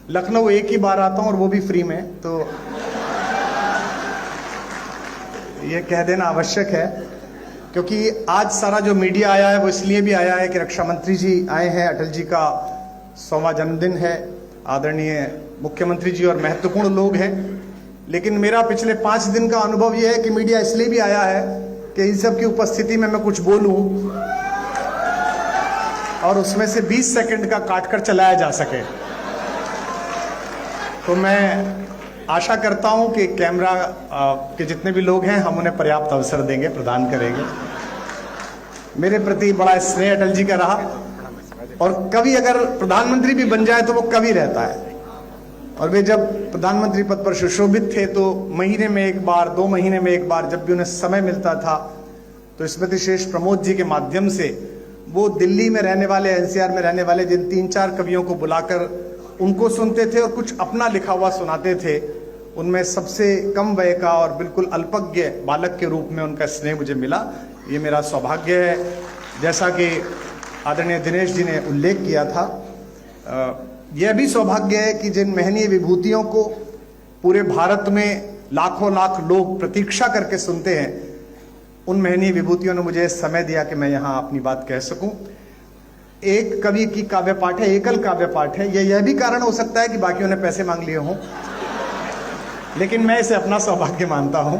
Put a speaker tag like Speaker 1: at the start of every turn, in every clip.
Speaker 1: लखनऊ एक ही बार आता हूं और वो भी फ्री में, तो ये कह देना आवश्यक है। क्योंकि आज सारा जो मीडिया आया है वो इसलिए भी आया है कि रक्षा मंत्री जी आए हैं, अटल जी का 100वां जन्मदिन है, आदरणीय मुख्यमंत्री जी और महत्वपूर्ण लोग हैं। लेकिन मेरा पिछले 5 दिन का अनुभव यह है कि मीडिया इसलिए भी आया है कि इन सब की उपस्थिति में मैं कुछ बोलूं और उसमें से 20 सेकंड का काटकर चलाया जा सके। तो मैं आशा करता हूं कि कैमरा के जितने भी लोग हैं हम उन्हें पर्याप्त अवसर देंगे, प्रदान करेंगे। मेरे प्रति बड़ा स्नेह अटल जी का रहा, और कवि अगर प्रधानमंत्री भी बन जाए तो वो कवि रहता है। और वे जब प्रधानमंत्री पद पर सुशोभित थे तो महीने में एक बार, 2 महीने में एक बार, जब भी उन्हें समय मिलता था तो स्मृतिशेष प्रमोद जी के माध्यम से वो दिल्ली में रहने वाले, एनसीआर में रहने वाले जिन 3-4 कवियों को बुलाकर उनको सुनते थे और कुछ अपना लिखा हुआ सुनाते थे। उनमें सबसे कम वय का और बिल्कुल अल्पज्ञ बालक के रूप में उनका स्नेह मुझे मिला। ये मेरा सौभाग्य है। जैसा कि आदरणीय दिनेश जी ने उल्लेख किया था, यह भी सौभाग्य है कि जिन महनीय विभूतियों को पूरे भारत में लाखों लाख लोग प्रतीक्षा करके सुनते हैं, उन महनीय विभूतियों ने मुझे समय दिया कि मैं यहाँ अपनी बात कह सकूं। एक कवि की काव्य पाठ है, एकल काव्य पाठ है। यह भी कारण हो सकता है कि बाकियों ने पैसे मांग लिए हों, लेकिन मैं इसे अपना सौभाग्य मानता हूं।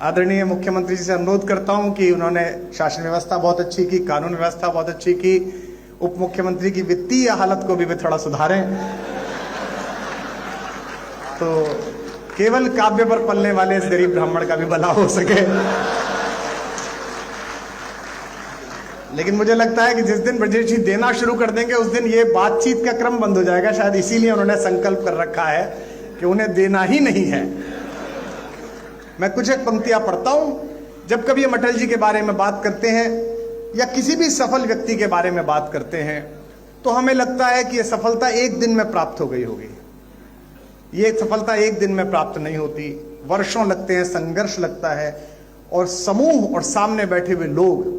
Speaker 1: आदरणीय मुख्यमंत्री जी से अनुरोध करता हूं कि उन्होंने शासन व्यवस्था बहुत अच्छी की, कानून व्यवस्था बहुत अच्छी की, उप मुख्यमंत्री की वित्तीय हालत को भी वे थोड़ा सुधारें, तो केवल काव्य पर पलने वाले इस गरीब ब्राह्मण का भी भला हो सके। लेकिन मुझे लगता है कि जिस दिन ब्रजेश जी देना शुरू कर देंगे उस दिन ये बातचीत का क्रम बंद हो जाएगा। शायद इसीलिए उन्होंने संकल्प कर रखा है कि उन्हें देना ही नहीं है। मैं कुछ एक पंक्तियां पढ़ता हूं। जब कभी हम अटल जी के बारे में बात करते हैं या किसी भी सफल व्यक्ति के बारे में बात करते हैं तो हमें लगता है कि यह सफलता एक दिन में प्राप्त हो गई होगी। ये सफलता एक दिन में प्राप्त नहीं होती, वर्षों लगते हैं, संघर्ष लगता है। और समूह और सामने बैठे हुए लोग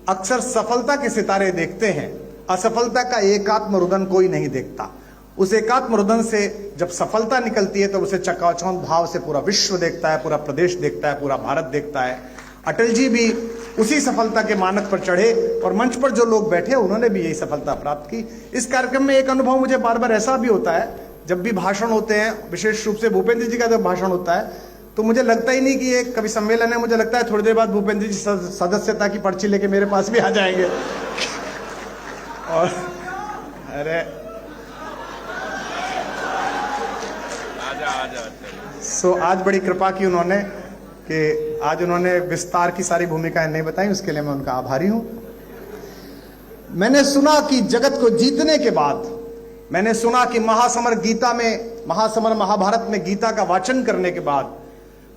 Speaker 1: अक्सर सफलता के सितारे देखते हैं, असफलता का एकात्म रुदन कोई नहीं देखता। उस एकात्म रुदन से जब सफलता निकलती है तो उसे चकाचौंध भाव से पूरा विश्व देखता है, पूरा प्रदेश देखता है, पूरा भारत देखता है। अटल जी भी उसी सफलता के मानक पर चढ़े और मंच पर जो लोग बैठे उन्होंने भी यही सफलता प्राप्त की। इस कार्यक्रम में एक अनुभव मुझे बार बार ऐसा भी होता है, जब भी भाषण होते हैं, विशेष रूप से भूपेंद्र जी का जब भाषण होता है तो मुझे लगता ही नहीं कि ये कवि सम्मेलन है। मुझे लगता है थोड़ी देर बाद भूपेंद्र जी सदस्यता की पर्ची लेके मेरे पास भी आ जाएंगे। और अरे सो आज बड़ी कृपा की उन्होंने कि आज उन्होंने विस्तार की सारी भूमिकाएं नहीं बताई, उसके लिए मैं उनका आभारी हूं। मैंने सुना कि जगत को जीतने के बाद, मैंने सुना कि महासमर गीता में, महासमर महाभारत में गीता का वाचन करने के बाद,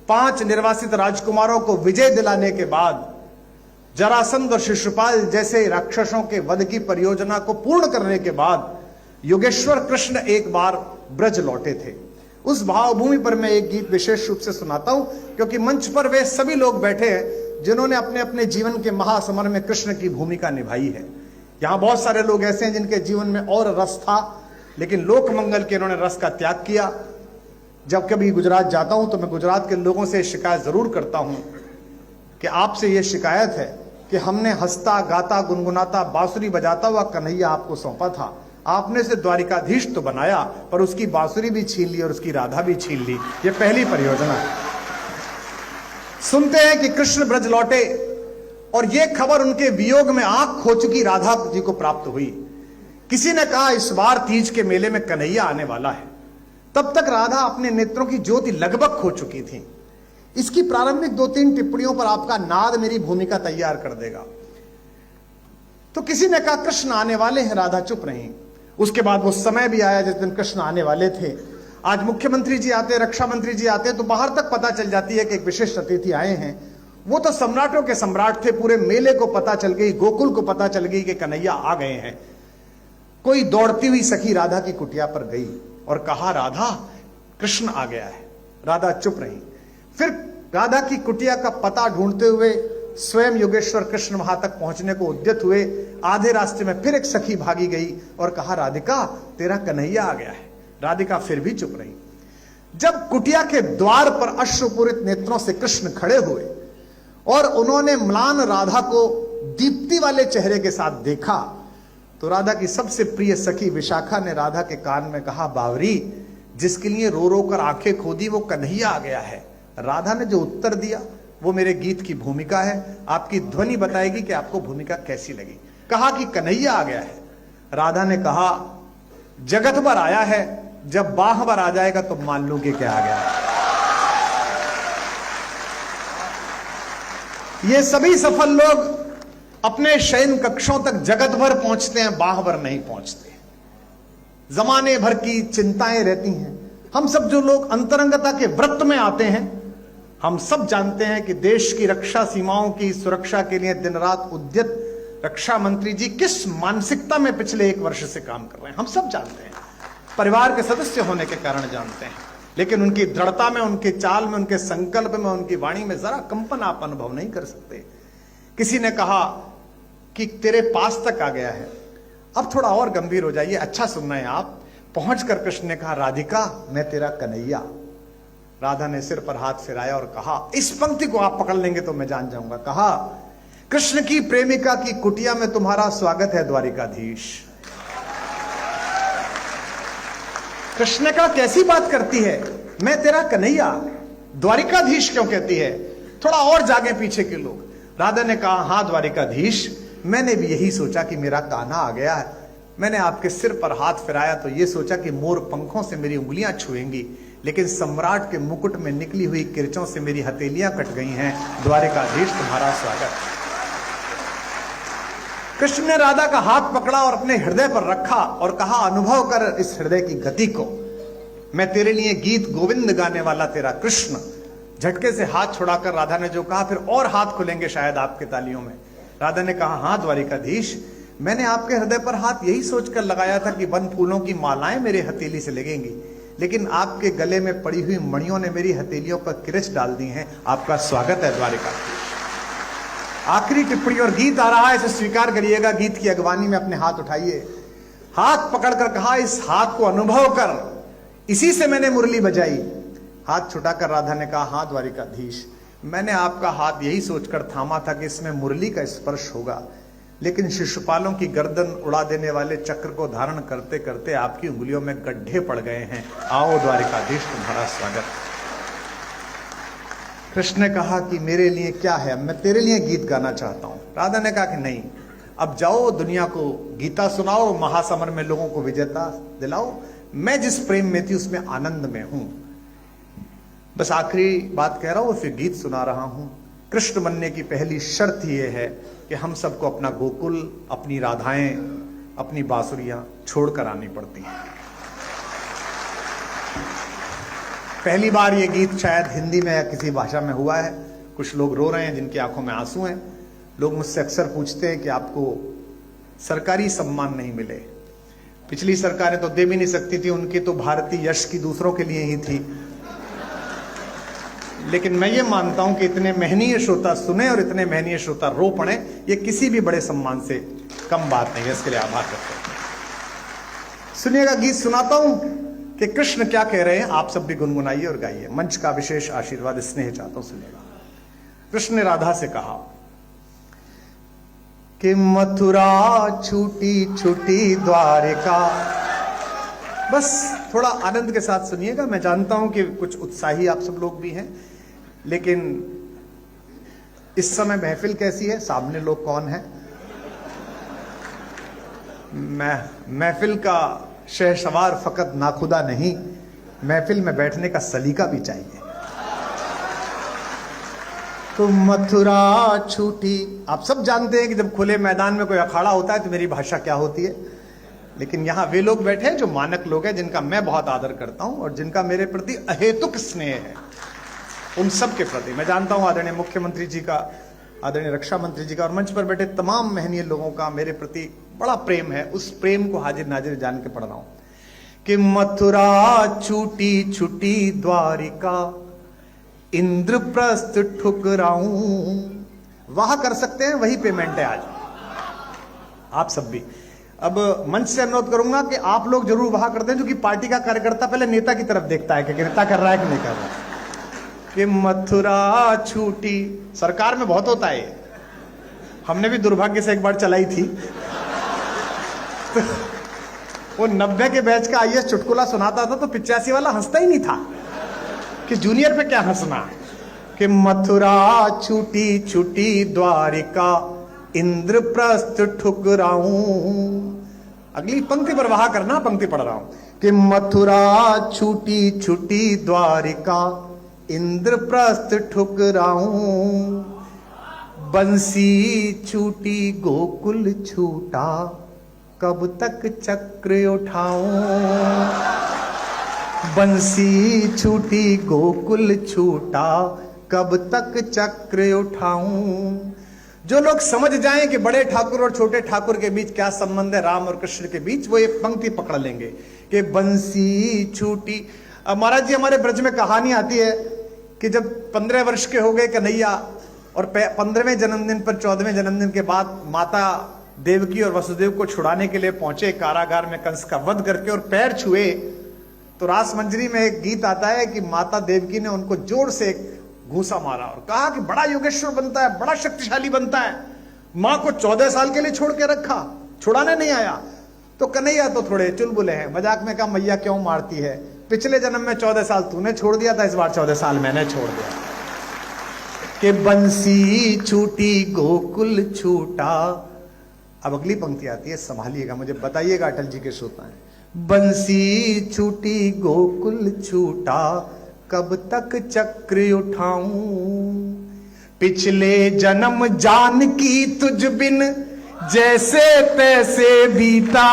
Speaker 1: 5 निर्वासित राजकुमारों को विजय दिलाने के बाद, जरासंध और शिशुपाल जैसे राक्षसों के वध की परियोजना को पूर्ण करने के बाद योगेश्वर कृष्ण एक बार ब्रज लौटे थे। उस भावभूमि पर मैं एक गीत विशेष रूप से सुनाता हूं, क्योंकि मंच पर वे सभी लोग बैठे हैं जिन्होंने अपने अपने जीवन के महासमर में कृष्ण की भूमिका निभाई है। यहां बहुत सारे लोग ऐसे हैं जिनके जीवन में और रस था, लेकिन लोक मंगल के इन्होंने रस का त्याग किया। जब कभी गुजरात जाता हूं तो मैं गुजरात के लोगों से शिकायत जरूर करता हूं कि आपसे यह शिकायत है कि हमने हंसता गाता गुनगुनाता बांसुरी बजाता हुआ कन्हैया आपको सौंपा था, आपने से द्वारिकाधीश तो बनाया पर उसकी बांसुरी भी छीन ली और उसकी राधा भी छीन ली। यह पहली परियोजना है। सुनते हैं कि कृष्ण ब्रज लौटे और यह खबर उनके वियोग में आंख खो चुकी राधा जी को प्राप्त हुई। किसी ने कहा इस बार तीज के मेले में कन्हैया आने वाला है। तब तक राधा अपने नेत्रों की ज्योति लगभग खो चुकी थी। इसकी प्रारंभिक 2-3 टिप्पणियों पर आपका नाद मेरी भूमिका तैयार कर देगा। तो किसी ने कहा कृष्ण आने वाले हैं, राधा चुप रही। उसके बाद वो समय भी आया जिस दिन कृष्ण आने वाले थे। आज मुख्यमंत्री जी आते, रक्षा मंत्री जी आते तो बाहर तक पता चल जाती है कि एक विशिष्ट अतिथि आए हैं। वो तो सम्राटों के सम्राट थे, पूरे मेले को पता चल गई, गोकुल को पता चल गई कि कन्हैया आ गए हैं। कोई दौड़ती हुई सखी राधा की कुटिया पर गई और कहा राधा कृष्ण आ गया है। राधा चुप रही। फिर राधा की कुटिया का पता ढूंढते हुए स्वयं योगेश्वर कृष्ण वहां तक पहुंचने को उद्यत हुए। आधे रास्ते में फिर एक सखी भागी गई और कहा, राधिका तेरा कन्हैया आ गया है। राधिका फिर भी चुप रही। जब कुटिया के द्वार पर अश्रुपूरित नेत्रों से कृष्ण खड़े हुए और उन्होंने म्लान राधा को दीप्ति वाले चेहरे के साथ देखा, तो राधा की सबसे प्रिय सखी विशाखा ने राधा के कान में कहा, बावरी, जिसके लिए रो रो कर आंखें खोदी वो कन्हैया आ गया है। राधा ने जो उत्तर दिया वो मेरे गीत की भूमिका है, आपकी ध्वनि बताएगी कि आपको भूमिका कैसी लगी। कहा कि कन्हैया आ गया है। राधा ने कहा, जगत भर आया है, जब बाह भर आ जाएगा तो मान लूं कि क्या आ गया है। ये सभी सफल लोग अपने शयन कक्षों तक जगत भर पहुंचते हैं, बाह भर नहीं पहुंचते। जमाने भर की चिंताएं रहती हैं। हम सब जो लोग अंतरंगता के व्रत में आते हैं, हम सब जानते हैं कि देश की रक्षा सीमाओं की सुरक्षा के लिए दिन रात उद्यत रक्षा मंत्री जी किस मानसिकता में पिछले 1 वर्ष से काम कर रहे हैं। हम सब जानते हैं, परिवार के सदस्य होने के कारण जानते हैं, लेकिन उनकी दृढ़ता में, उनके चाल में, उनके संकल्प में, उनकी वाणी में जरा कंपन आप अनुभव नहीं कर सकते। किसी ने कहा कि तेरे पास तक आ गया है, अब थोड़ा और गंभीर हो जाइए, अच्छा सुनना है आप। पहुंचकर कृष्ण ने कहा, राधिका मैं तेरा कन्हैया। राधा ने सिर पर हाथ फिराया और कहा, इस पंक्ति को आप पकड़ लेंगे तो मैं जान जाऊंगा। कहा, कृष्ण की प्रेमिका की कुटिया में तुम्हारा स्वागत है द्वारिकाधीश। कृष्ण का कैसी बात करती है, मैं तेरा कन्हैया, द्वारिकाधीश क्यों कहती है? थोड़ा और जागे पीछे के लोग। राधा ने कहा, हां द्वारिकाधीश, मैंने भी यही सोचा कि मेरा कान्हा आ गया है। मैंने आपके सिर पर हाथ फिराया तो ये सोचा कि मोर पंखों से मेरी उंगलियां छुएंगी, लेकिन सम्राट के मुकुट में निकली हुई किरचों से मेरी हथेलियां कट गई हैं। द्वारिकाधीश तुम्हारा स्वागत। कृष्ण ने राधा का हाथ पकड़ा और अपने हृदय पर रखा और कहा, अनुभव कर इस हृदय की गति को। मैं तेरे लिए गीत गोविंद गाने वाला तेरा कृष्ण। झटके से हाथ छुड़ाकर राधा ने जो कहा, फिर और हाथ खुलेंगे शायद आपके तालियों में। राधा ने कहा, हां द्वारिकाधीश, मैंने आपके हृदय पर हाथ यही सोचकर लगाया था कि वन फूलों की मालाएं मेरे हथेली से लगेंगी, लेकिन आपके गले में पड़ी हुई मणियों ने मेरी हथेलियों पर किरच डाल दी हैं। आपका स्वागत है द्वारिकाधीश। आखिरी टिप्पणी और गीत आ रहा है, इसे स्वीकार करिएगा। गीत की अगवानी में अपने हाथ उठाइए। हाथ पकड़कर कहा, इस हाथ को अनुभव कर, इसी से मैंने मुरली बजाई। हाथ छुटाकर राधा ने कहा, हां द्वारिकाधीश, मैंने आपका हाथ यही सोचकर थामा था कि इसमें मुरली का स्पर्श होगा, लेकिन शिशुपालों की गर्दन उड़ा देने वाले चक्र को धारण करते करते आपकी उंगलियों में गड्ढे पड़ गए हैं। आओ द्वारिकाधीश तुम्हारा स्वागत। कृष्ण ने कहा कि मेरे लिए क्या है, मैं तेरे लिए गीत गाना चाहता हूं। राधा ने कहा कि नहीं, अब जाओ दुनिया को गीता सुनाओ, महासमर में लोगों को विजेता दिलाओ। मैं जिस प्रेम में थी उसमें आनंद में हूं। बस आखिरी बात कह रहा हूं, फिर गीत सुना रहा हूं। कृष्ण बनने की पहली शर्त यह है कि हम सबको अपना गोकुल, अपनी राधाएं, अपनी बांसुरियां छोड़कर आनी पड़ती हैं। पहली बार ये गीत शायद हिंदी में या किसी भाषा में हुआ है। कुछ लोग रो रहे हैं, जिनकी आंखों में आंसू हैं। लोग मुझसे अक्सर पूछते हैं कि आपको सरकारी सम्मान नहीं मिले। पिछली सरकारें तो दे भी नहीं सकती थी, उनकी तो भारतीय यश की दूसरों के लिए ही थी। लेकिन मैं ये मानता हूं कि इतने महनीय श्रोता सुने और इतने महनीय श्रोता रो पड़े, ये किसी भी बड़े सम्मान से कम बात नहीं है। इसके लिए आभार करते हैं। सुनिएगा, गीत सुनाता हूं कि कृष्ण क्या कह रहे हैं। आप सब भी गुनगुनाइए और गाइए। मंच का विशेष आशीर्वाद स्नेह चाहता हूं, सुनिएगा। कृष्ण ने राधा से कहा कि मथुरा छूटी छूटी द्वारिका। बस थोड़ा आनंद के साथ सुनिएगा। मैं जानता हूं कि कुछ उत्साही आप सब लोग भी हैं, लेकिन इस समय महफिल कैसी है, सामने लोग कौन है? महफिल का शहसवार फकत नाखुदा नहीं, महफिल में बैठने का सलीका भी चाहिए। तो मथुरा छूटी, आप सब जानते हैं कि जब खुले मैदान में कोई अखाड़ा होता है तो मेरी भाषा क्या होती है, लेकिन यहां वे लोग बैठे हैं जो मानक लोग हैं, जिनका मैं बहुत आदर करता हूं और जिनका मेरे प्रति अहेतुक स्नेह है। उन सब के प्रति मैं जानता हूं आदरणीय मुख्यमंत्री जी का, आदरणीय रक्षा मंत्री जी का और मंच पर बैठे तमाम महनीय लोगों का मेरे प्रति बड़ा प्रेम है। उस प्रेम को हाजिर नाजिर जान के पढ़ रहा हूं कि मथुरा छूटी छूटी द्वारिका, इंद्रप्रस्थ ठुकराऊं। वहां कर सकते हैं, वही पेमेंट है आज। आप सब भी। अब मंच से अनुरोध करूंगा कि आप लोग जरूर वहां कर दें, जो कि पार्टी का कार्यकर्ता पहले नेता की तरफ देखता है कि नेता कर रहा है कि नहीं कर रहा है। कि मथुरा छूटी, सरकार में बहुत होता है, हमने भी दुर्भाग्य से एक बार चलाई थी। तो वो 90 के बैच का आईएएस चुटकुला सुनाता था तो 85 वाला हंसता ही नहीं था कि जूनियर पे क्या हंसना। कि मथुरा छूटी छूटी द्वारिका, इंद्रप्रस्थ ठुकराऊं। अगली पंक्ति पर वहा करना, पंक्ति पढ़ रहा हूं। कि मथुरा छूटी छूटी द्वारिका, इंद्रप्रस्थ ठुकराऊं। बंसी छूटी गोकुल छूटा, कब तक चक्र उठाऊं। बंसी छूटी गोकुल छूटा, कब तक चक्र उठाऊं। जो लोग समझ जाएं कि बड़े ठाकुर और छोटे ठाकुर के बीच क्या संबंध है, राम और कृष्ण के बीच, वो ये पंक्ति पकड़ लेंगे कि बंसी छूटी। अब महाराज जी, हमारे ब्रज में कहानी आती है कि जब 15 वर्ष के हो गए कन्हैया और 15वें जन्मदिन पर 14वें जन्मदिन के बाद माता देवकी और वसुदेव को छुड़ाने के लिए पहुंचे कारागार में कंस का वध करके, और पैर छुए तो रास मंजरी में एक गीत आता है कि माता देवकी ने उनको जोर से एक घूसा मारा और कहा कि बड़ा योगेश्वर बनता है, बड़ा शक्तिशाली बनता है, मां को 14 साल के लिए छोड़ के रखा, छुड़ाने नहीं आया। तो कन्हैया तो थोड़े चुलबुले हैं, मजाक में कहा मैया क्यों मारती है, पिछले जन्म में 14 साल तूने छोड़ दिया था, इस बार 14 साल मैंने छोड़ दिया। कि बंसी छूटी गोकुल छूटा। अब अगली पंक्ति आती है, संभालिएगा, मुझे बताइएगा अटल जी के श्रोता हैं। बंसी छूटी गोकुल छूटा, कब तक चक्र उठाऊं। पिछले जन्म जानकी तुझ बिन, जैसे तैसे बीता।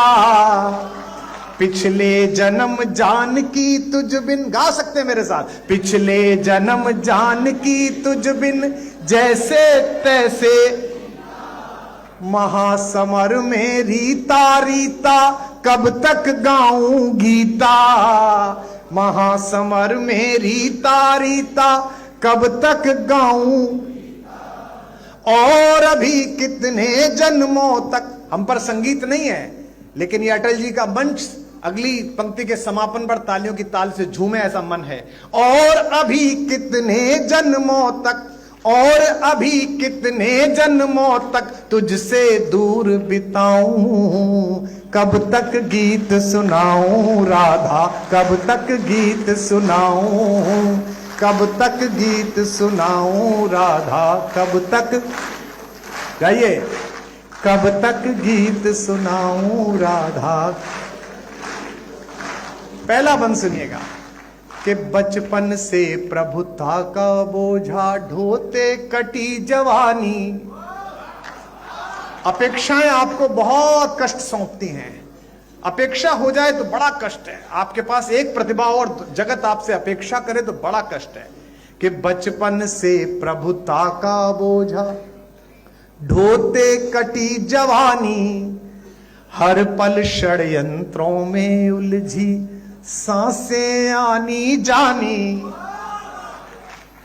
Speaker 1: पिछले जन्म जानकी तुझ बिन, गा सकते मेरे साथ। पिछले जन्म जानकी तुझ बिन, जैसे तैसे महासमर में रीता रीता, कब तक गाऊं गीता। महासमर में रीता रीता, कब तक गाऊं। और अभी कितने जन्मों तक, हम पर संगीत नहीं है लेकिन ये अटल जी का मंच अगली पंक्ति के समापन पर तालियों की ताल से झूमे, ऐसा मन है। और अभी कितने जन्मों तक, और अभी कितने जन्मों तक तुझसे दूर बिताऊं। कब तक गीत सुनाऊं राधा, कब तक गीत सुनाऊं। कब तक गीत सुनाऊं राधा, कब तक, गाइए। कब तक गीत सुनाऊं राधा। पहला बंद सुनिएगा कि बचपन से प्रभुता का बोझा ढोते कटी जवानी। अपेक्षाएं आपको बहुत कष्ट सौंपती हैं। अपेक्षा हो जाए तो बड़ा कष्ट है। आपके पास एक प्रतिभा और जगत आपसे अपेक्षा करे तो बड़ा कष्ट है। कि बचपन से प्रभुता का बोझा ढोते कटी जवानी। हर पल षड्यंत्रों में उलझी सांसें आनी जानी।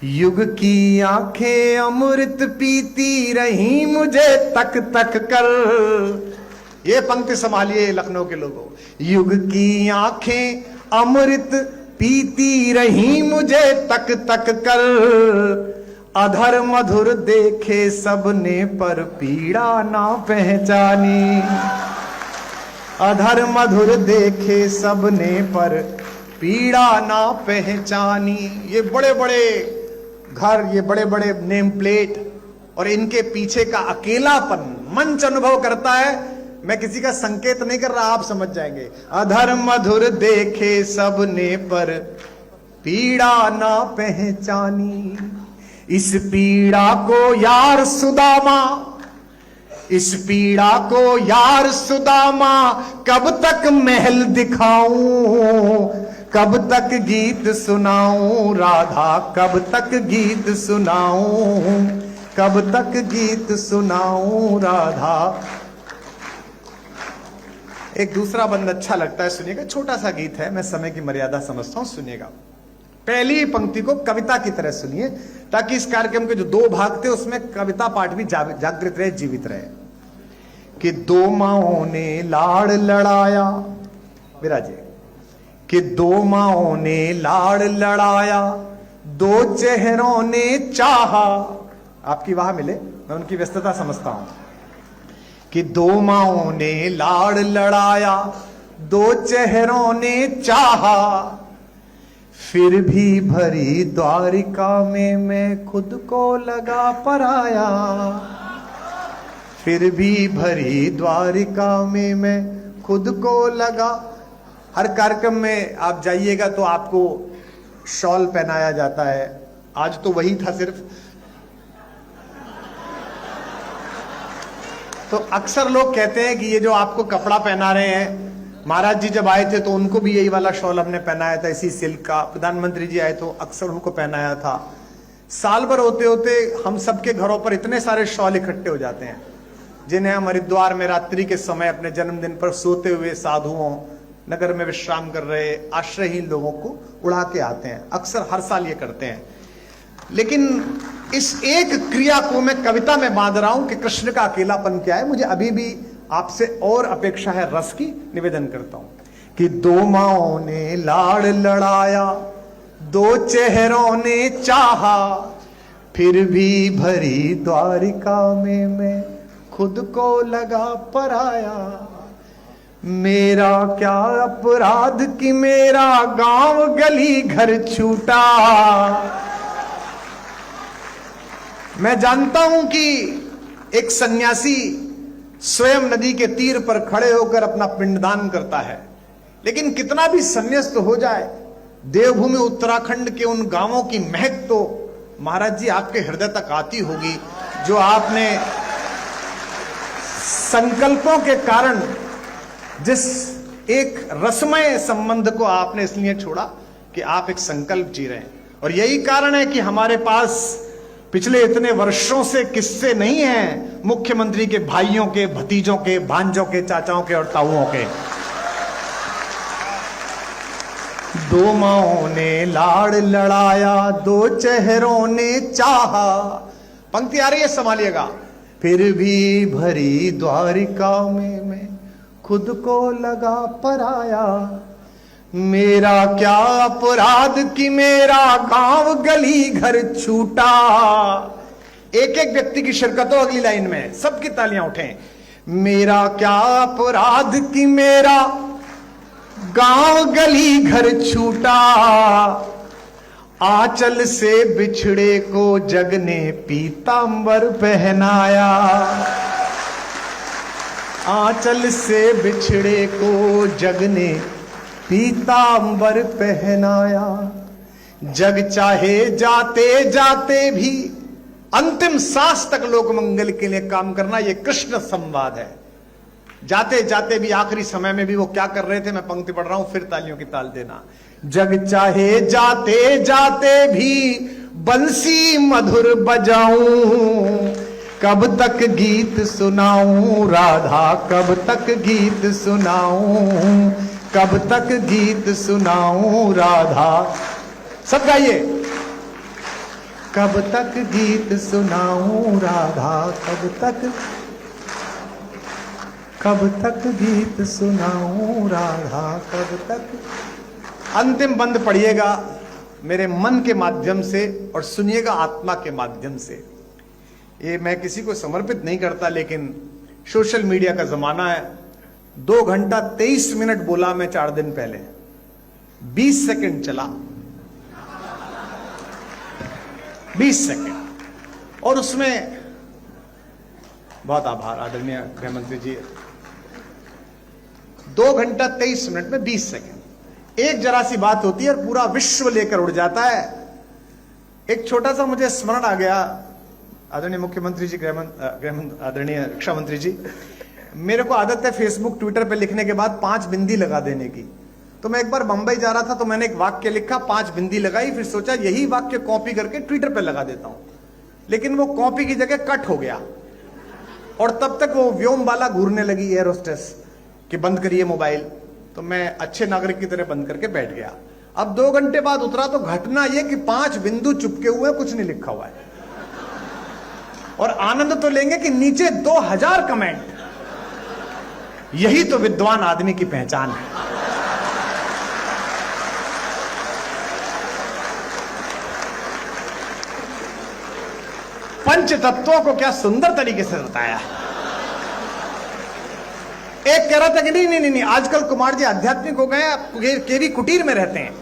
Speaker 1: युग की आंखें अमृत पीती रही मुझे तक तक कर। ये पंक्ति संभालिए लखनऊ के लोगों। युग की आंखें अमृत पीती रही मुझे तक तक कर। अधर मधुर देखे सबने पर पीड़ा ना पहचानी। अधर मधुर देखे सबने पर पीड़ा ना पहचानी। ये बड़े बड़े घर, ये बड़े बड़े नेम प्लेट और इनके पीछे का अकेलापन मंच अनुभव करता है। मैं किसी का संकेत नहीं कर रहा, आप समझ जाएंगे। अधर मधुर देखे सबने पर पीड़ा ना पहचानी। इस पीड़ा को यार सुदामा, इस पीड़ा को यार सुदामा कब तक महल दिखाऊं। कब तक गीत सुनाऊं राधा, कब तक गीत सुनाऊं। कब तक गीत सुनाऊं राधा। एक दूसरा बंद अच्छा लगता है, सुनिएगा। छोटा सा गीत है, मैं समय की मर्यादा समझता हूं, सुनिएगा। पहली पंक्ति को कविता की तरह सुनिए ताकि इस कार्यक्रम के जो 2 भाग थे उसमें कविता पाठ भी जागृत रहे, जीवित रहे। कि दो माओं ने लाड़ लड़ाया, विराजे, कि दो माओं ने लाड़ लड़ाया, दो चेहरों ने चाहा। आपकी वाह मिले, मैं उनकी व्यस्तता समझता हूं। कि दो माओं ने लाड़ लड़ाया, दो चेहरों ने चाहा, फिर भी भरी द्वारिका में मैं खुद को लगा पराया। फिर भी भरी द्वारिका में मैं खुद को लगा। हर कार्यक्रम में आप जाइएगा तो आपको शॉल पहनाया जाता है। आज तो वही था सिर्फ। तो अक्सर लोग कहते हैं कि ये जो आपको कपड़ा पहना रहे हैं, महाराज जी जब आए थे तो उनको भी यही वाला शॉल हमने पहनाया था, इसी सिल्क का। प्रधानमंत्री जी आए तो अक्सर उनको पहनाया था। साल भर होते होते हम सबके घरों पर इतने सारे शॉल इकट्ठे हो जाते हैं, जिन्हें हम हरिद्वार में रात्रि के समय अपने जन्मदिन पर सोते हुए साधुओं, नगर में विश्राम कर रहे आश्रयहीन लोगों को उड़ा के आते हैं। अक्सर हर साल ये करते हैं। लेकिन इस एक क्रिया को मैं कविता में बांध रहा हूं कि कृष्ण का अकेलापन क्या है। मुझे अभी भी आपसे और अपेक्षा है रस की। निवेदन करता हूं कि दो माओं ने लाड़ लड़ाया, दो चेहरों ने चाहा, फिर भी भरी द्वारिका में मैं खुद को लगा पराया। मेरा क्या अपराध कि मेरा गांव गली घर छूटा। मैं जानता हूं कि एक सन्यासी स्वयं नदी के तीर पर खड़े होकर अपना पिंडदान करता है, लेकिन कितना भी संन्यास्त हो जाए, देवभूमि उत्तराखंड के उन गांवों की महक तो महाराज जी आपके हृदय तक आती होगी, जो आपने संकल्पों के कारण जिस एक रसमय संबंध को आपने इसलिए छोड़ा कि आप एक संकल्प जी रहे हैं। और यही कारण है कि हमारे पास पिछले इतने वर्षों से किस्से नहीं हैं मुख्यमंत्री के भाइयों के, भतीजों के, भांजों के, चाचाओं के और ताऊओं के। दो माओं ने लाड़ लड़ाया, दो चेहरों ने चाहा। पंक्ति आ रही है, संभालिएगा। फिर भी भरी द्वारिका में मैं खुद को लगा पराया। मेरा क्या अपराध कि मेरा गांव गली घर छूटा। एक एक व्यक्ति की शिरकत हो अगली लाइन में, सबकी तालियां उठें। मेरा क्या अपराध कि मेरा गांव गली घर छूटा। आंचल से बिछड़े को जग ने पीतांबर पहनाया। आंचल से बिछड़े को जग ने पीतांबर पहनाया। जग चाहे जाते जाते भी अंतिम सांस तक लोक मंगल के लिए काम करना, यह कृष्ण संवाद है। जाते जाते भी, आखिरी समय में भी वो क्या कर रहे थे, मैं पंक्ति पढ़ रहा हूं, फिर तालियों की ताल देना। जग चाहे जाते जाते भी बंसी मधुर बजाऊं, कब तक गीत सुनाऊं राधा, कब तक गीत सुनाऊं, कब तक गीत सुनाऊं राधा। सब गाइए। कब तक गीत सुनाऊं राधा, कब तक गीत सुनाऊं राधा, कब तक। अंतिम बंद पढ़िएगा मेरे मन के माध्यम से और सुनिएगा आत्मा के माध्यम से। ये मैं किसी को समर्पित नहीं करता, लेकिन सोशल मीडिया का जमाना है। 2 घंटा 23 मिनट बोला मैं 4 दिन पहले, 20 सेकंड चला, 20 सेकंड। और उसमें बहुत आभार आदरणीय गृह मंत्री जी। 2 घंटा 23 मिनट में 20 सेकंड। एक जरा सी बात होती है और पूरा विश्व लेकर उड़ जाता है। एक छोटा सा मुझे स्मरण आ गया, आदरणीय मुख्यमंत्री जी, आदरणीय रक्षा मंत्री जी। मेरे को आदत है फेसबुक ट्विटर पे लिखने के बाद 5 बिंदी लगा देने की। तो मैं एक बार बंबई जा रहा था तो मैंने एक वाक्य लिखा, 5 बिंदी लगाई, फिर सोचा यही वाक्य कॉपी करके ट्विटर पे लगा देता हूं। लेकिन वो कॉपी की जगह कट हो गया और तब तक वो व्योमबाला घूरने लगी, एयर होस्टेस, कि बंद करिए मोबाइल। तो मैं अच्छे नागरिक की तरह बंद करके बैठ गया। अब 2 घंटे बाद उतरा तो घटना यह कि 5 बिंदु चुपके हुए, कुछ नहीं लिखा हुआ है। और आनंद तो लेंगे कि नीचे 2000 कमेंट। यही तो विद्वान आदमी की पहचान है। पंच तत्वों को क्या सुंदर तरीके से बताया। एक कह रहा था कि नहीं, आजकल कुमार जी आध्यात्मिक हो गए, आप केवी कुटीर में रहते हैं,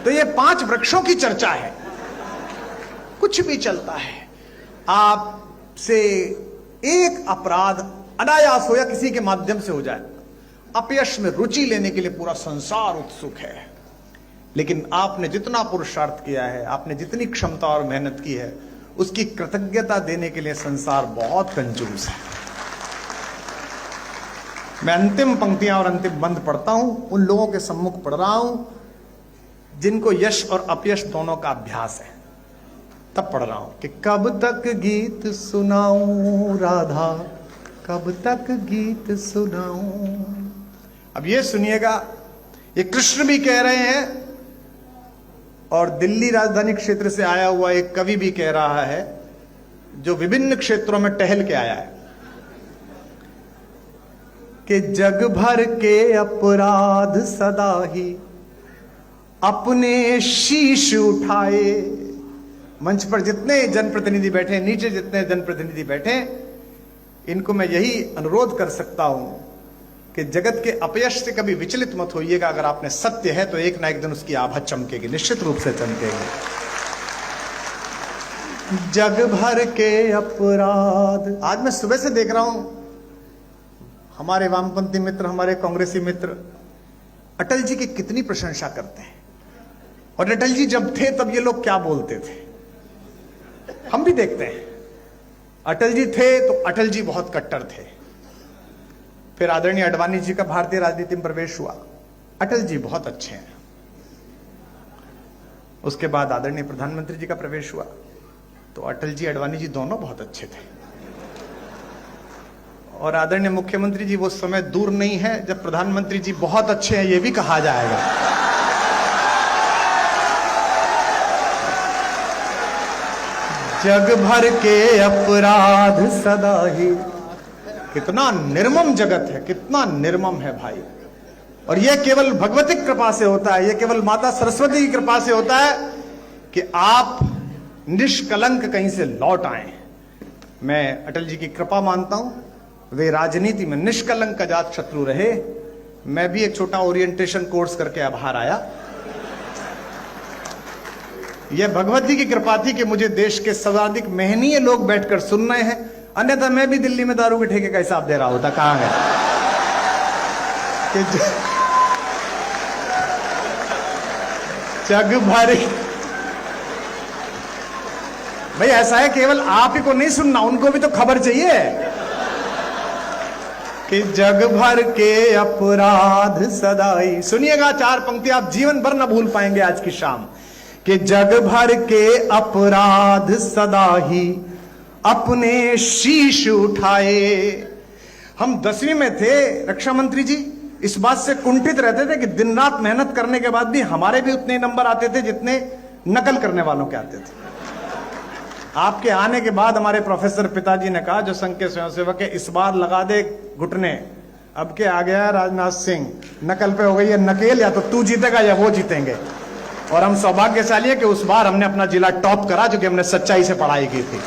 Speaker 1: तो ये 5 वृक्षों की चर्चा है। कुछ भी चलता है, आपसे एक अपराध अनायास हो या किसी के माध्यम से हो जाए, अपयश में रुचि लेने के लिए पूरा संसार उत्सुक है। लेकिन आपने जितना पुरुषार्थ किया है, आपने जितनी क्षमता और मेहनत की है, उसकी कृतज्ञता देने के लिए संसार बहुत कंजूस है। मैं अंतिम पंक्तियां और अंतिम बंद पढ़ता हूं, उन लोगों के सम्मुख पढ़ रहा हूं जिनको यश और अपयश दोनों का अभ्यास है, तब पढ़ रहा हूं कि कब तक गीत सुनाऊं राधा, कब तक गीत सुनाऊं। अब ये सुनिएगा, ये कृष्ण भी कह रहे हैं और दिल्ली राजधानी क्षेत्र से आया हुआ एक कवि भी कह रहा है, जो विभिन्न क्षेत्रों में टहल के आया है, कि जग भर के अपराध सदा ही अपने शीश उठाए। मंच पर जितने जनप्रतिनिधि बैठे, नीचे जितने जनप्रतिनिधि बैठे, इनको मैं यही अनुरोध कर सकता हूं कि जगत के अपयश से कभी विचलित मत होइएगा। अगर आपने सत्य है तो एक ना एक दिन उसकी आभा चमकेगी, निश्चित रूप से चमकेगी। जग भर के अपराध। आज मैं सुबह से देख रहा हूं, हमारे वामपंथी मित्र, हमारे कांग्रेसी मित्र अटल जी की कितनी प्रशंसा करते हैं। और अटल जी जब थे तब ये लोग क्या बोलते थे, हम भी देखते हैं। अटल जी थे तो अटल जी बहुत कट्टर थे। फिर आदरणीय अडवाणी जी का भारतीय राजनीति में प्रवेश हुआ, अटल जी बहुत अच्छे हैं। उसके बाद आदरणीय प्रधानमंत्री जी का प्रवेश हुआ, तो अटल जी अडवाणी जी दोनों बहुत अच्छे थे। और आदरणीय मुख्यमंत्री जी वो समय दूर नहीं है जब प्रधानमंत्री जी बहुत अच्छे हैं, ये भी कहा जाएगा। जग भर के अपराध सदा ही। कितना निर्मम जगत है, कितना निर्मम है भाई। और यह केवल भगवती कृपा से होता है, यह केवल माता सरस्वती की कृपा से होता है कि आप निष्कलंक कहीं से लौट आए। मैं अटल जी की कृपा मानता हूं, वे राजनीति में निष्कलंक अजात शत्रु रहे। मैं भी एक छोटा ओरिएंटेशन कोर्स करके अब बाहर आया। यह भगवती की कृपा थी कि मुझे देश के सर्वाधिक महनीय लोग बैठकर सुन रहे हैं, अन्यथा मैं भी दिल्ली में दारू के ठेके का हिसाब दे रहा होता। कहां है कि जग भर। भाई ऐसा है, केवल आप ही को नहीं सुनना, उनको भी तो खबर चाहिए कि जग भर के अपराध सदाई। सुनिएगा 4 पंक्ति, आप जीवन भर न भूल पाएंगे आज की शाम। कि जग भर के अपराध सदा ही अपने शीश उठाए। हम 10वीं में थे रक्षा मंत्री जी, इस बात से कुंठित रहते थे कि दिन रात मेहनत करने के बाद भी हमारे भी उतने नंबर आते थे जितने नकल करने वालों के आते थे। आपके आने के बाद हमारे प्रोफेसर पिताजी ने कहा, जो संघ के स्वयंसेवक है, इस बार लगा दे घुटने, अब के आ गया राजनाथ सिंह, नकल पे हो गई है नकेल, या तो तू जीतेगा या वो जीतेंगे। और हम सौभाग्यशाली है कि उस बार हमने अपना जिला टॉप करा, जो कि हमने सच्चाई से पढ़ाई की थी।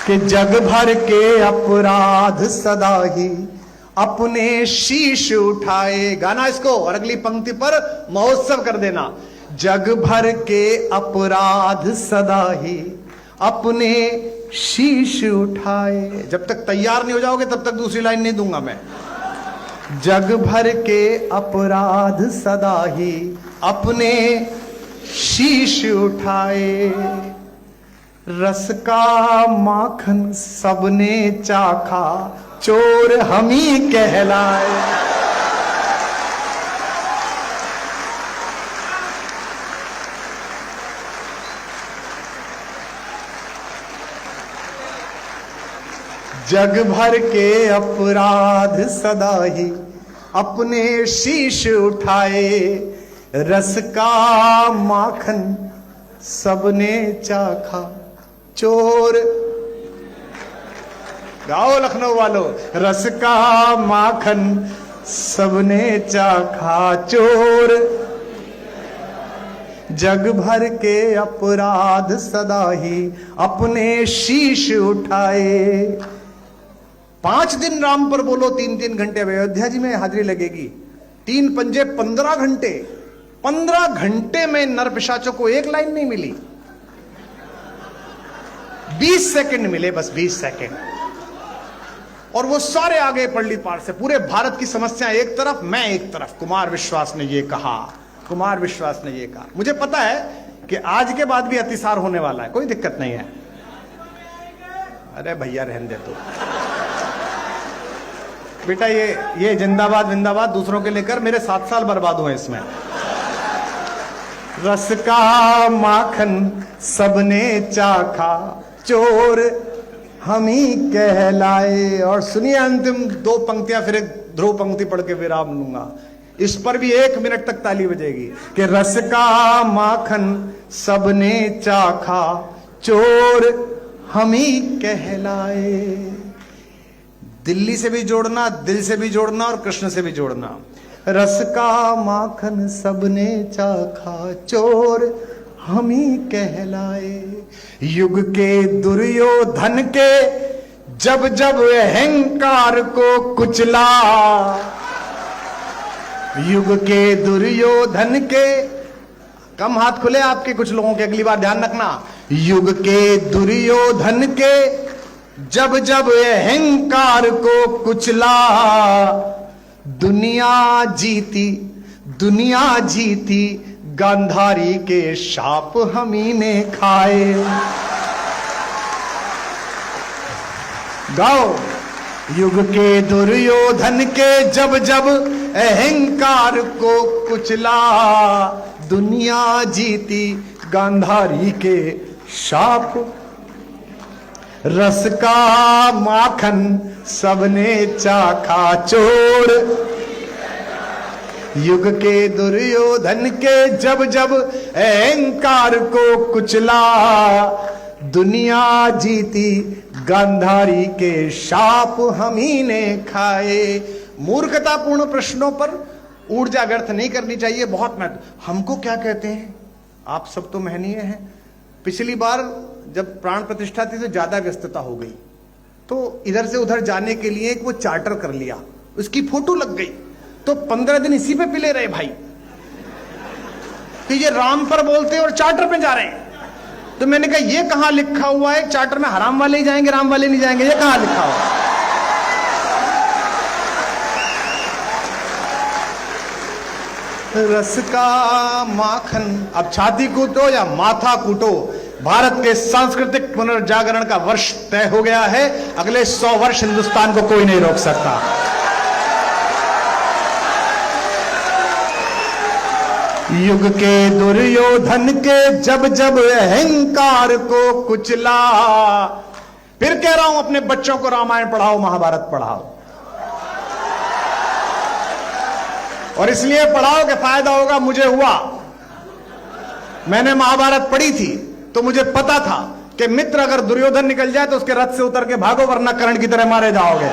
Speaker 1: कि जग भर के अपराध सदा ही अपने शीश उठाए। गाना इसको, और अगली पंक्ति पर महोत्सव कर देना। जग भर के अपराध सदा ही अपने शीश उठाए। जब तक तैयार नहीं हो जाओगे तब तक दूसरी लाइन नहीं दूंगा मैं। जग भर के अपराध सदा ही अपने शीश उठाए। रस का माखन सबने चाखा, चोर हम ही कहलाए। जग भर के अपराध सदा ही अपने शीश उठाए। रस का माखन सबने चाखा, चोर गाओ लखनऊ वालों, रस का माखन सबने चाखा, चोर जग भर के अपराध सदा ही अपने शीश उठाए। 5 दिन राम पर बोलो, 3-3 घंटे अयोध्या जी में हाजिरी लगेगी। 3 पंजे 15 घंटे, 15 घंटे में नर पिशाचों को एक लाइन नहीं मिली, 20 सेकंड मिले, बस 20 सेकंड। और वो सारे आगे पड़ली पार से, पूरे भारत की समस्या एक तरफ, मैं एक तरफ। कुमार विश्वास ने ये कहा, कुमार विश्वास ने ये कहा। मुझे पता है कि आज के बाद भी अतिसार होने वाला है, कोई दिक्कत नहीं है। अरे भैया रहने दे तू बेटा, ये जिंदाबाद विंदाबाद दूसरों के लेकर मेरे 7 साल बर्बाद हुए इसमें। रस का माखन सबने चाखा, चोर हम ही कहलाए। और सुनिए अंतिम 2 पंक्तियां, फिर एक ध्रुव पंक्ति पढ़ के विराम लूंगा। इस पर भी 1 मिनट तक ताली बजेगी कि रस का माखन सबने चाखा, चोर हम ही कहलाए। दिल्ली से भी जोड़ना, दिल से भी जोड़ना और कृष्ण से भी जोड़ना। रस का माखन सबने चाखा, चोर हम ही कहलाए। युग के दुर्योधन के जब जब अहंकार को कुचला, युग के दुर्योधन के, कम हाथ खुले आपके कुछ लोगों के, अगली बार ध्यान रखना। युग के दुर्योधन के जब जब अहंकार को कुचला, दुनिया जीती, दुनिया जीती, गांधारी के शाप हम ही ने खाए। गाओ, युग के दुर्योधन के जब जब अहंकार को कुचला, दुनिया जीती, गांधारी के शाप। रस का माखन सबने चाखा, चोर युग के दुर्योधन के जब जब अहंकार को कुचला, दुनिया जीती, गांधारी के शाप हम ही ने खाए। मूर्खतापूर्ण प्रश्नों पर ऊर्जा व्यर्थ नहीं करनी चाहिए, बहुत महत्व। हमको क्या कहते हैं, आप सब तो महनीय हैं। पिछली बार जब प्राण प्रतिष्ठा थी तो ज्यादा व्यस्तता हो गई, तो इधर से उधर जाने के लिए एक वो चार्टर कर लिया, उसकी फोटो लग गई, तो 15 दिन इसी पे पिले रहे भाई कि ये राम पर बोलते और चार्टर पे जा रहे हैं। तो मैंने कहा ये कहां लिखा हुआ है चार्टर में हराम वाले ही जाएंगे, राम वाले नहीं जाएंगे, ये कहां लिखा हुआ है? रस का माखन, अब छाती कूटो या माथा कूटो, भारत के सांस्कृतिक पुनर्जागरण का वर्ष तय हो गया है। अगले 100 वर्ष हिंदुस्तान को कोई नहीं रोक सकता। युग के दुर्योधन के जब जब अहंकार को कुचला। फिर कह रहा हूं, अपने बच्चों को रामायण पढ़ाओ, महाभारत पढ़ाओ, और इसलिए पढ़ाओ कि फायदा होगा। मुझे हुआ, मैंने महाभारत पढ़ी थी तो मुझे पता था कि मित्र अगर दुर्योधन निकल जाए तो उसके रथ से उतर के भागो, वरना कर्ण की तरह मारे जाओगे।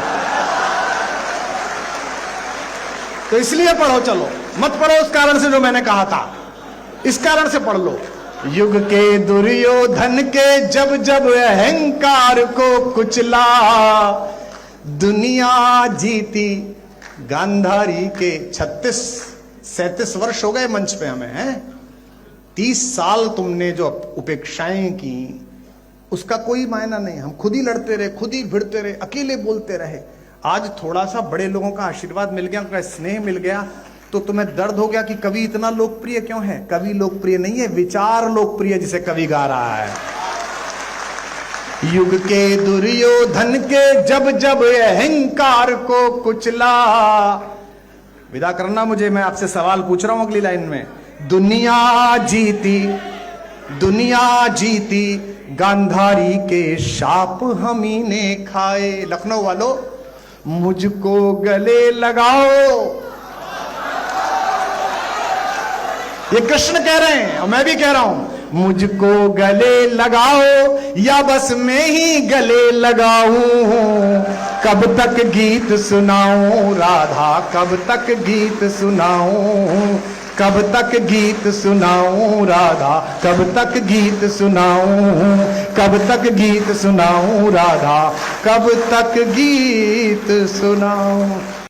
Speaker 1: तो इसलिए पढ़ो, चलो मत पढ़ो उस कारण से जो मैंने कहा था, इस कारण से पढ़ लो। युग के दुर्योधन के जब जब अहंकार को कुचला, दुनिया जीती, गांधारी के 36-37 वर्ष हो गए मंच पे हमें, हैं 30 साल तुमने जो उपेक्षाएं की उसका कोई मायना नहीं। हम खुद ही लड़ते रहे, खुद ही भिड़ते रहे, अकेले बोलते रहे। आज थोड़ा सा बड़े लोगों का आशीर्वाद मिल गया, उनका स्नेह मिल गया, तो तुम्हें दर्द हो गया कि कवि इतना लोकप्रिय क्यों है। कवि लोकप्रिय नहीं है, विचार लोकप्रिय, जिसे कवि गा रहा है। युग के दुर्योधन के जब जब अहंकार को कुचला। विदा करना मुझे, मैं आपसे सवाल पूछ रहा हूं अगली लाइन में। दुनिया जीती, दुनिया जीती, गांधारी के शाप हम ही ने खाए। लखनऊ वालों, मुझको गले लगाओ, ये कृष्ण कह रहे हैं और मैं भी कह रहा हूं, मुझको गले लगाओ या बस मैं ही गले लगाऊं, कब तक गीत सुनाऊं राधा, कब तक गीत सुनाऊं, कब तक गीत सुनाऊं राधा, कब तक गीत सुनाऊं, कब तक गीत सुनाऊं राधा, कब तक गीत सुनाऊं।